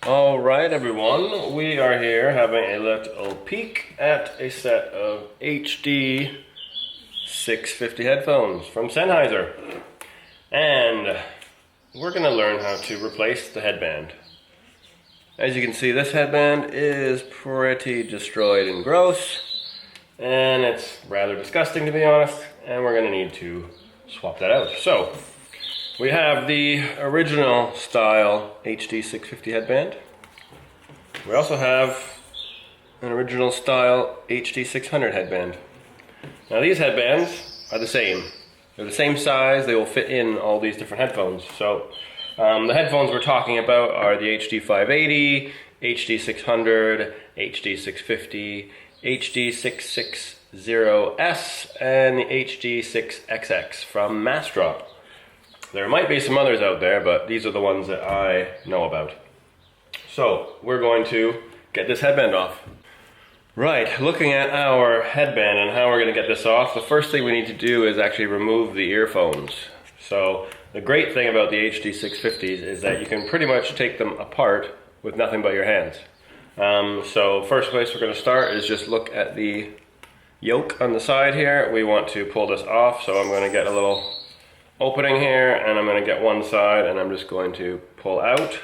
Alright everyone, we are here having a little peek at a set of HD650 headphones from Sennheiser. And we're going to learn how to replace the headband. As you can see, this headband is pretty destroyed and gross, and it's rather disgusting to be honest, and we're going to need to swap that out. So, we have the original style HD650 headband. We also have an original style HD600 headband. Now these headbands are the same. They're the same size, they will fit in all these different headphones. So the headphones we're talking about are the HD580, HD600, HD650, HD660S, and the HD6XX from Massdrop. There might be some others out there, but these are the ones that I know about. So, we're going to get this headband off. Right, looking at our headband and how we're going to get this off, the first thing we need to do is actually remove the earphones. So, the great thing about the HD650s is that you can pretty much take them apart with nothing but your hands. So, first place we're going to start is just look at the yoke on the side here. We want to pull this off, so I'm going to get a little opening here, and I'm going to get one side, and I'm just going to pull out,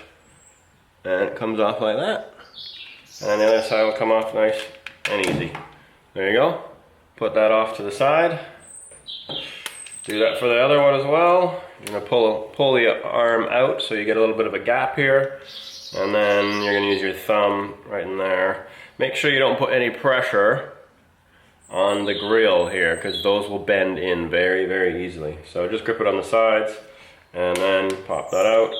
and it comes off like that, and the other side will come off nice and easy. There you go. Put that off to the side. Do that for the other one as well. You're going to pull the arm out so you get a little bit of a gap here, and then you're going to use your thumb right in there. Make sure you don't put any pressure on the grill here, because those will bend in very, very easily. So just grip it on the sides and then pop that out.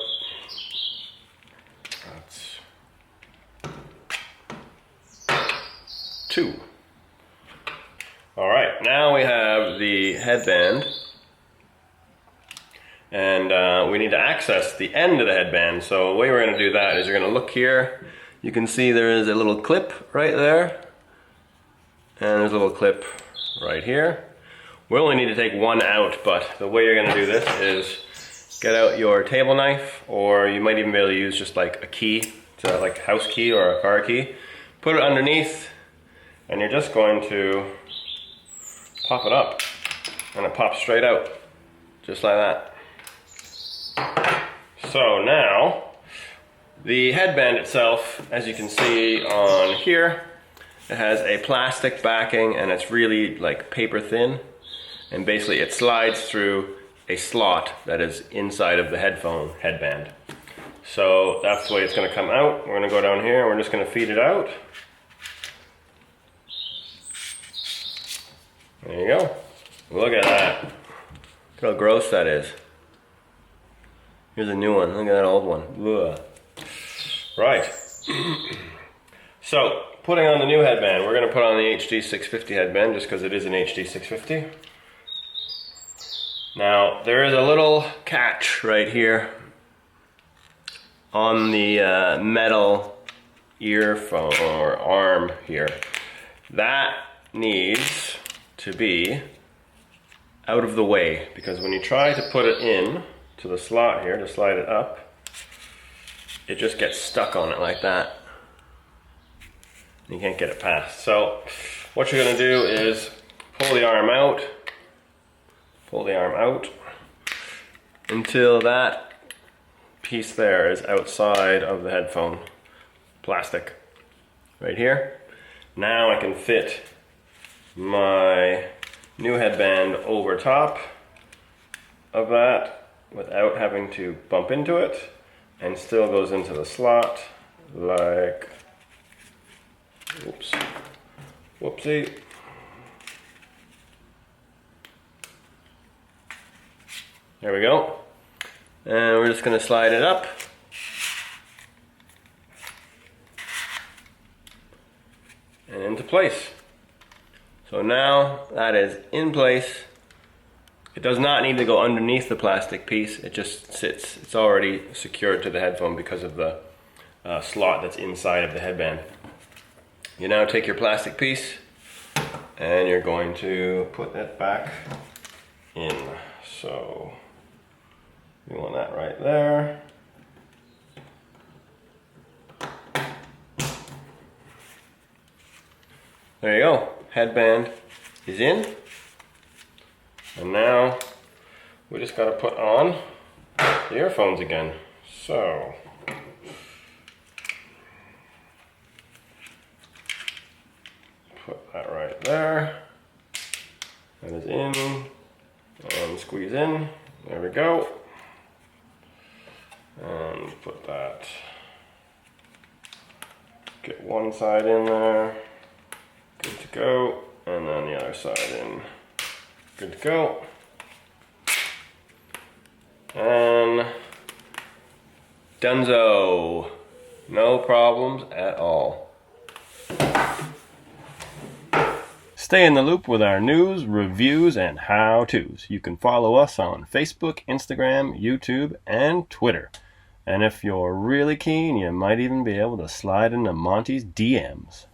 That's two. Alright, now we have the headband, and we need to access the end of the headband. So the way we're going to do that is you're going to look here. You can see there is a little clip right there. And there's a little clip right here. We only need to take one out, but the way you're going to do this is get out your table knife, or you might even be able to use just like a key, like a house key or a car key. Put it underneath, and you're just going to pop it up, and it pops straight out, just like that. So now, the headband itself, as you can see on here, it has a plastic backing, and it's really like paper thin, and basically it slides through a slot that is inside of the headband. So that's the way it's going to come out. We're going to go down here and we're just going to feed it out. There you go. Look at that. Look how gross that is. Here's a new one. Look at that old one. Ugh. Right. So, putting on the new headband, we're going to put on the HD650 headband just because it is an HD650. Now, there is a little catch right here on the metal earphone or arm here. That needs to be out of the way, because when you try to put it in to the slot here to slide it up, it just gets stuck on it like that. You can't get it past. So what you're going to do is pull the arm out until that piece there is outside of the headphone plastic right here. Now I can fit my new headband over top of that without having to bump into it, and still goes into the slot like, oops, whoopsie. There we go. And we're just going to slide it up. And into place. So now that is in place. It does not need to go underneath the plastic piece. It just sits. It's already secured to the headphone because of the slot that's inside of the headband. You now take your plastic piece and you're going to put that back in. So you want that right there. There you go. Headband is in. And now we just got to put on the earphones again. So put that right there. That is in. And squeeze in. There we go. And put that. Get one side in there. Good to go. And then the other side in. Good to go. And donezo. No problems at all. Stay in the loop with our news, reviews, and how-tos. You can follow us on Facebook, Instagram, YouTube, and Twitter. And if you're really keen, you might even be able to slide into Monty's DMs.